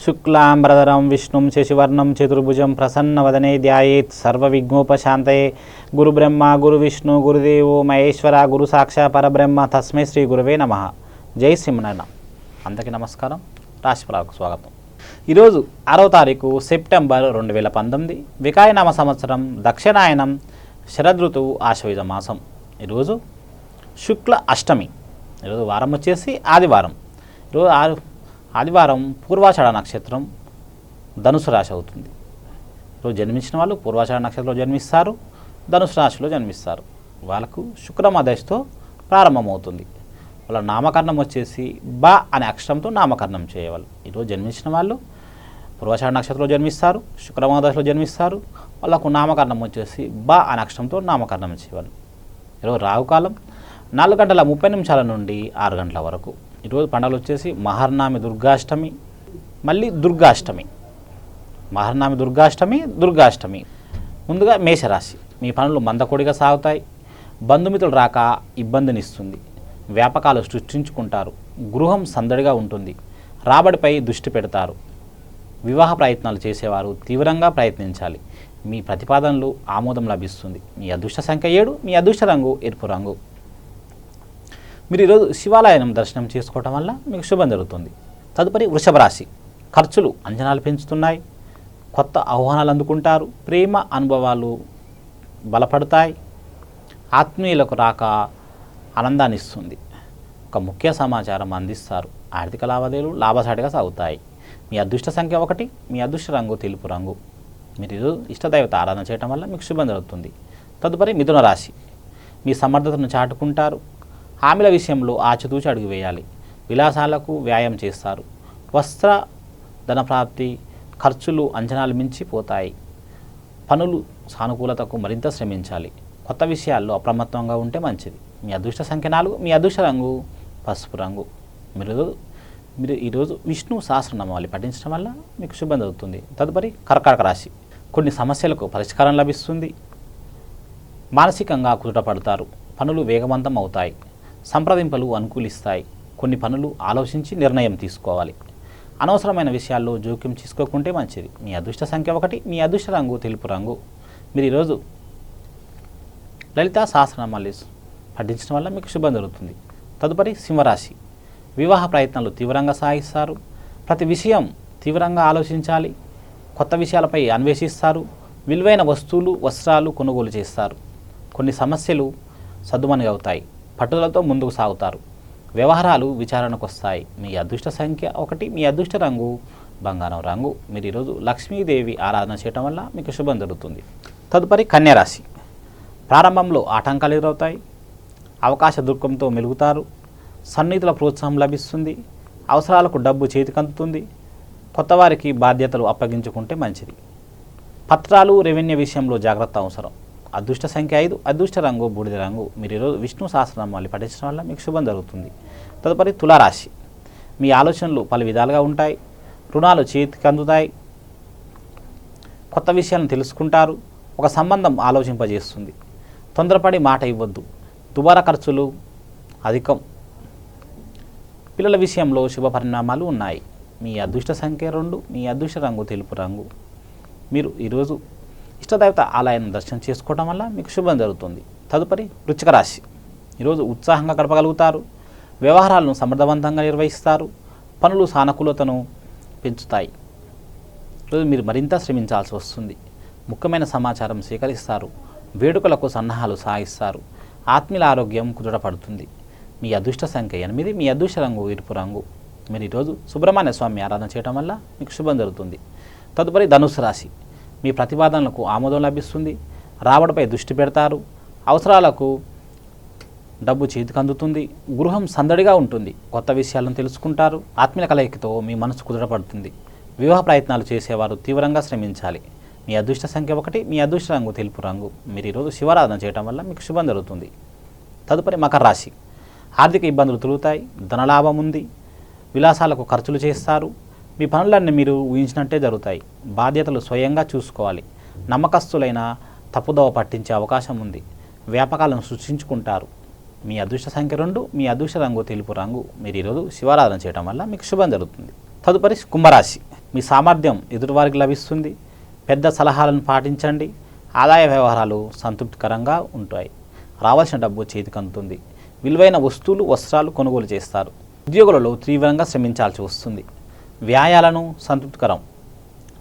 శుక్లాంబరధరం విష్ణుం శశివర్ణం చతుర్భుజం ప్రసన్నవదనే ధ్యాయేత్ సర్వవిఘ్నోపశాంతయే గురుబ్రహ్మ గురువిష్ణు గురుదేవో మహేశ్వర గురు సాక్షా పరబ్రహ్మ తస్మై శ్రీ గురువే నమః. జై శ్రీమన్నారాయణ. అందరికీ నమస్కారం. రాశిఫలాలకు స్వాగతం. ఈరోజు 6వ తారీఖు సెప్టెంబర్ 2019 వికాయనామ సంవత్సరం దక్షిణాయనం శరదృతువు ఆశ్వయుజ మాసం. ఈరోజు శుక్ల అష్టమి. ఈరోజు వారం వచ్చేసి ఆదివారం. ఈరోజు ఆదివారం పూర్వాషాఢ నక్షత్రం ధనుసు రాశి అవుతుంది. ఈరోజు జన్మించిన వాళ్ళు పూర్వాషాఢ నక్షత్రంలో జన్మిస్తారు, ధనుసు రాశిలో జన్మిస్తారు. వాళ్ళకు శుక్రమదశతో ప్రారంభమవుతుంది. వాళ్ళ నామకరణం వచ్చేసి బా అనే అక్షరంతో నామకరణం చేయవాలి. ఈరోజు జన్మించిన వాళ్ళు పూర్వాషాఢ నక్షత్రంలో జన్మిస్తారు, శుక్రమదశలో జన్మిస్తారు. వాళ్ళకు నామకరణం వచ్చేసి బా అనే అక్షరంతో నామకరణం చేయాలి. ఈరోజు రాహుకాలం 4 గంటల 30 నిమిషాల నుండి 6 గంటల వరకు. ఈరోజు పండుగలు వచ్చేసి మహర్నామి దుర్గాష్టమి, మళ్ళీ దుర్గాష్టమి. మహర్నామి దుర్గాష్టమి. ముందుగా మేషరాశి. మీ పనులు మందకొడిగా సాగుతాయి. బంధుమిత్రులు రాక ఇబ్బందినిస్తుంది. వ్యాపకాలు సృష్టించుకుంటారు. గృహం సందడిగా ఉంటుంది. రాబడిపై దృష్టి పెడతారు. వివాహ ప్రయత్నాలు చేసేవారు తీవ్రంగా ప్రయత్నించాలి. మీ ప్రతిపాదనలు ఆమోదం లభిస్తుంది. మీ అదృష్ట సంఖ్య 7. మీ అదృష్ట రంగు ఎరుపు రంగు. మీరు ఈరోజు శివాలయం దర్శనం చేసుకోవటం వల్ల మీకు శుభం జరుగుతుంది. తదుపరి వృషభ రాశి. ఖర్చులు అంచనాలు పెంచుతున్నాయి. కొత్త ఆహ్వానాలు అందుకుంటారు. ప్రేమ అనుభవాలు బలపడతాయి. ఆత్మీయులకు రాక ఆనందాన్ని ఇస్తుంది. ఒక ముఖ్య సమాచారం అందిస్తారు. ఆర్థిక లావాదేవీలు లాభసాటిగా సాగుతాయి. మీ అదృష్ట సంఖ్య 1. మీ అదృష్ట రంగు తెలుపు రంగు. మీరు ఈరోజు ఇష్టదైవత ఆరాధన చేయటం వల్ల మీకు శుభం జరుగుతుంది. తదుపరి మిథున రాశి. మీ సమర్థతను చాటుకుంటారు. హామీల విషయంలో ఆచితూచి అడుగు వేయాలి. విలాసాలకు వ్యాయామం చేస్తారు. వస్త్ర ధనప్రాప్తి ఖర్చులు అంచనాలు మించి పోతాయి. పనులు సానుకూలతకు మరింత శ్రమించాలి. కొత్త విషయాల్లో అప్రమత్తంగా ఉంటే మంచిది. మీ అదృష్ట సంఖ్య 4. మీ అదృష్ట రంగు పసుపు రంగు. మీరు ఈరోజు విష్ణు సహస్రనామావళి పఠించడం వల్ల మీకు శుభం జరుగుతుంది. తదుపరి కర్కాటక రాశి. కొన్ని సమస్యలకు పరిష్కారం లభిస్తుంది. మానసికంగా కుదుటపడతారు. పనులు వేగవంతం అవుతాయి. సంప్రదింపులు అనుకూలిస్తాయి. కొన్ని పనులు ఆలోచించి నిర్ణయం తీసుకోవాలి. అనవసరమైన విషయాల్లో జోక్యం చేసుకోకుంటే మంచిది. మీ అదృష్ట సంఖ్య 1. మీ అదృష్ట రంగు తెలుపు రంగు. మీరు ఈరోజు లలితా సహస్రనామాలు పఠించడం వల్ల మీకు శుభం జరుగుతుంది. తదుపరి సింహరాశి. వివాహ ప్రయత్నాలు తీవ్రంగా సాగిస్తారు. ప్రతి విషయం తీవ్రంగా ఆలోచించాలి. కొత్త విషయాలపై అన్వేషిస్తారు. విలువైన వస్తువులు వస్త్రాలు కొనుగోలు చేస్తారు. కొన్ని సమస్యలు సద్దుమణిగి అవుతాయి. పట్టుదలతో ముందుకు సాగుతారు. వ్యవహారాలు విచారణకు వస్తాయి. మీ అదృష్ట సంఖ్య 1. మీ అదృష్ట రంగు బంగారం రంగు. మీరు ఈరోజు లక్ష్మీదేవి ఆరాధన చేయటం వల్ల మీకు శుభం జరుగుతుంది. తదుపరి కన్యారాశి. ప్రారంభంలో ఆటంకాలు ఎదురవుతాయి. అవకాశ దుర్గంతో మెలుగుతారు. సన్నిహితుల ప్రోత్సాహం లభిస్తుంది. అవసరాలకు డబ్బు చేతికందుతుంది. కొత్త వారికి బాధ్యతలు అప్పగించుకుంటే మంచిది. పత్రాలు రెవెన్యూ విషయంలో జాగ్రత్త అవసరం. అదృష్ట సంఖ్య 5. అదృష్ట రంగు బూడిద రంగు. మీరు ఈరోజు విష్ణు సహస్రనామాలు పఠించడం వల్ల మీకు శుభం జరుగుతుంది. తదుపరి తులారాశి. మీ ఆలోచనలు పలు విధాలుగా ఉంటాయి. రుణాలు చేతికి అందుతాయి. కొత్త విషయాలను తెలుసుకుంటారు. ఒక సంబంధం ఆలోచింపజేస్తుంది. తొందరపడి మాట ఇవ్వద్దు. దుబారా ఖర్చులు అధికం. పిల్లల విషయంలో శుభ పరిణామాలు ఉన్నాయి. మీ అదృష్ట సంఖ్య 2. మీ అదృష్ట రంగు తెలుపు రంగు. మీరు ఈరోజు ఇష్టదైవత ఆలయాన్ని దర్శనం చేసుకోవడం వల్ల మీకు శుభం జరుగుతుంది. తదుపరి వృశ్చిక రాశి. ఈరోజు ఉత్సాహంగా గడపగలుగుతారు. వ్యవహారాలను సమర్థవంతంగా నిర్వహిస్తారు. పనులు సానుకూలతను పెంచుతాయి. ఈరోజు మీరు మరింత శ్రమించాల్సి వస్తుంది. ముఖ్యమైన సమాచారం స్వీకరిస్తారు. వేడుకలకు సన్నాహాలు సాగిస్తారు. ఆత్మీయుల ఆరోగ్యం కుదుటపడుతుంది. మీ అదృష్ట సంఖ్య 8. మీ అదృష్ట రంగు ఎరుపు రంగు. మీరు ఈరోజు సుబ్రహ్మణ్య స్వామి ఆరాధన చేయడం వల్ల మీకు శుభం జరుగుతుంది. తదుపరి ధనుసు రాశి. మీ ప్రతిపాదనలకు ఆమోదం లభిస్తుంది. రాబడిపై దృష్టి పెడతారు. అవసరాలకు డబ్బు చేతికి అందుతుంది. గృహం సందడిగా ఉంటుంది. కొత్త విషయాలను తెలుసుకుంటారు. ఆత్మీయ కలయికతో మీ మనసు కుదుటపడుతుంది. వివాహ ప్రయత్నాలు చేసేవారు తీవ్రంగా శ్రమించాలి. మీ అదృష్ట సంఖ్య 1. మీ అదృష్ట రంగు తెలుపు రంగు. మీరు ఈరోజు శివారాధన చేయడం వల్ల మీకు శుభం జరుగుతుంది. తదుపరి మకర రాశి. ఆర్థిక ఇబ్బందులు తొలుగుతాయి. ధనలాభం ఉంది. విలాసాలకు ఖర్చులు చేస్తారు. మీ పనులన్నీ మీరు ఊహించినట్టే జరుగుతాయి. బాధ్యతలు స్వయంగా చూసుకోవాలి. నమ్మకస్తులైన తప్పుదోవ పట్టించే అవకాశం ఉంది. వ్యాపకాలను సృష్టించుకుంటారు. మీ అదృష్ట సంఖ్య 2. మీ అదృష్ట రంగు తెలుపు రంగు. మీరు ఈరోజు శివారాధన చేయడం వల్ల మీకు శుభం జరుగుతుంది. తదుపరి కుంభరాశి. మీ సామర్థ్యం ఎదుటివారికి లభిస్తుంది. పెద్ద సలహాలను పాటించండి. ఆదాయ వ్యవహారాలు సంతృప్తికరంగా ఉంటాయి. రావాల్సిన డబ్బు చేతికి అందుతుంది. విలువైన వస్తువులు వస్త్రాలు కొనుగోలు చేస్తారు. ఉద్యోగులలో తీవ్రంగా శ్రమించాల్సి వస్తుంది. వ్యాయాలను సంతృప్తికరం.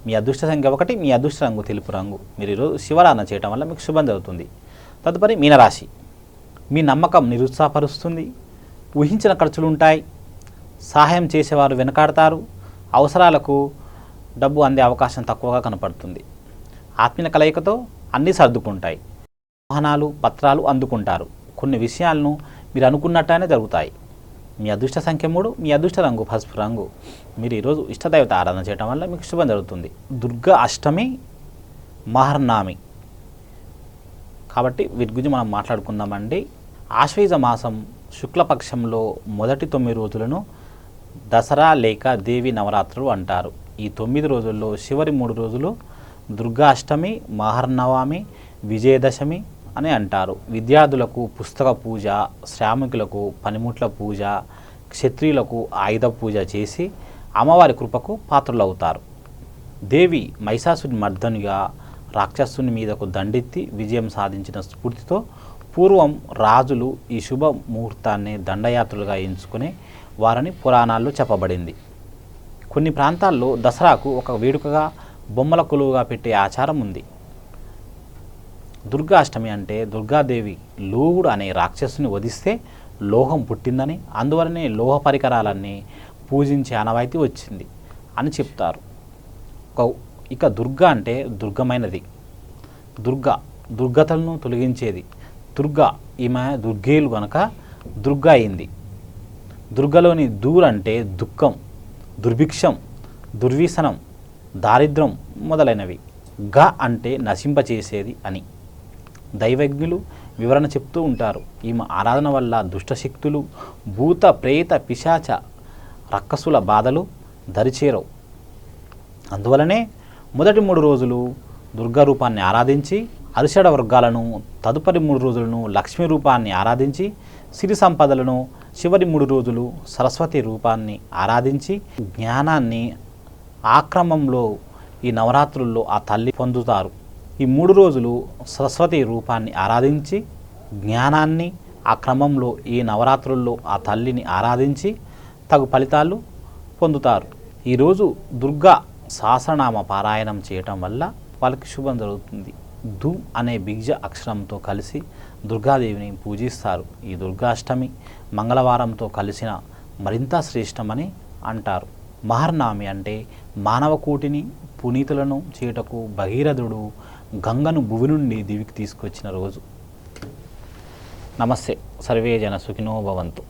మీ అదృష్ట సంఖ్య 1, మీ అదృష్ట రంగు తెలుపు రంగు. మీరు ఈరోజు శివరాధన చేయడం వల్ల మీకు శుభం జరుగుతుంది. తదుపరి మీనరాశి. మీ నమ్మకం నిరుత్సాహపరుస్తుంది. ఊహించిన ఖర్చులు ఉంటాయి. సహాయం చేసేవారు వెనకాడతారు. అవసరాలకు డబ్బు అందే అవకాశం తక్కువగా కనపడుతుంది. ఆత్మీయ కలయికతో అన్నీ సర్దుకుంటాయి. వాహనాలు పత్రాలు అందుకుంటారు. కొన్ని విషయాలను మీరు అనుకున్నట్టుగానే జరుగుతాయి. మీ అదృష్ట సంఖ్య 3, మీ అదృష్ట రంగు పసుపు రంగు. మీరు ఈరోజు ఇష్టదైవత ఆరాధన చేయడం వల్ల మీకు శుభం జరుగుతుంది. దుర్గా అష్టమి మహర్నామి కాబట్టి వీటి గురించి మనం మాట్లాడుకుందామండి. ఆశ్వయుజ మాసం శుక్లపక్షంలో మొదటి 9 రోజులను దసరా లేక దేవి నవరాత్రులు అంటారు. ఈ 9 రోజుల్లో చివరి 3 రోజులు దుర్గా అష్టమి, మహర్నవమి, విజయదశమి అని అంటారు. విద్యార్థులకు పుస్తక పూజ, శ్రామికులకు పనిముట్ల పూజ, క్షత్రియులకు ఆయుధ పూజ చేసి అమ్మవారి కృపకు పాత్రులవుతారు. దేవి మహిషాసుని మర్దనిగా రాక్షసుని మీదకు దండెత్తి విజయం సాధించిన స్ఫూర్తితో పూర్వం రాజులు ఈ శుభ ముహూర్తాన్ని దండయాత్రలుగా ఎంచుకునే వారని పురాణాల్లో చెప్పబడింది. కొన్ని ప్రాంతాల్లో దసరాకు ఒక వేడుకగా బొమ్మల కొలువుగా పెట్టే ఆచారం ఉంది. దుర్గాష్టమి అంటే దుర్గాదేవి లోహుడు అనే రాక్షసుని వధిస్తే లోహం పుట్టిందని, అందువలనే లోహ పరికరాలన్నీ పూజించే ఆనవాయితీ వచ్చింది అని చెప్తారు. ఇక దుర్గా అంటే దుర్గమైనది. దుర్గతలను తొలగించేది. దుర్గా ఈమె దుర్గేలు కనుక దుర్గా అయింది. దుర్గలోని దూర్ అంటే దుఃఖం, దుర్భిక్షం, దుర్వ్యసనం, దారిద్రం మొదలైనవి. గ అంటే నశింపచేసేది అని దైవజ్ఞులు వివరణ చెప్తూ ఉంటారు. ఈమె ఆరాధన వల్ల దుష్టశక్తులు, భూత ప్రేత పిశాచ రక్కసుల బాధలు దరిచేరవు. అందువలనే మొదటి 3 రోజులు దుర్గా రూపాన్ని ఆరాధించి అరిషడ వర్గాలను, తదుపరి 3 రోజులను లక్ష్మీ రూపాన్ని ఆరాధించి సిరి సంపదలను, చివరి 3 రోజులు సరస్వతి రూపాన్ని ఆరాధించి జ్ఞానాన్ని ఆక్రమంలో ఈ నవరాత్రుల్లో ఆ తల్లి పొందుతారు. ఈ 3 రోజులు సరస్వతి రూపాన్ని ఆరాధించి జ్ఞానాన్ని, ఆ క్రమంలో ఈ నవరాత్రుల్లో ఆ తల్లిని ఆరాధించి తగు ఫలితాలు పొందుతారు. ఈరోజు దుర్గా సహస్రనామ పారాయణం చేయటం వల్ల వాళ్ళకి శుభం జరుగుతుంది. దు అనే బీజ అక్షరంతో కలిసి దుర్గాదేవిని పూజిస్తారు. ఈ దుర్గాష్టమి మంగళవారంతో కలిసిన మరింత శ్రేష్టమని అంటారు. మహర్నామి అంటే మానవకోటిని పునీతులను చేటకు భగీరథుడు గంగను భువి నుండి దివికి తీసుకొచ్చిన రోజు. నమస్తే. సర్వే జన సుఖినో భవంతు.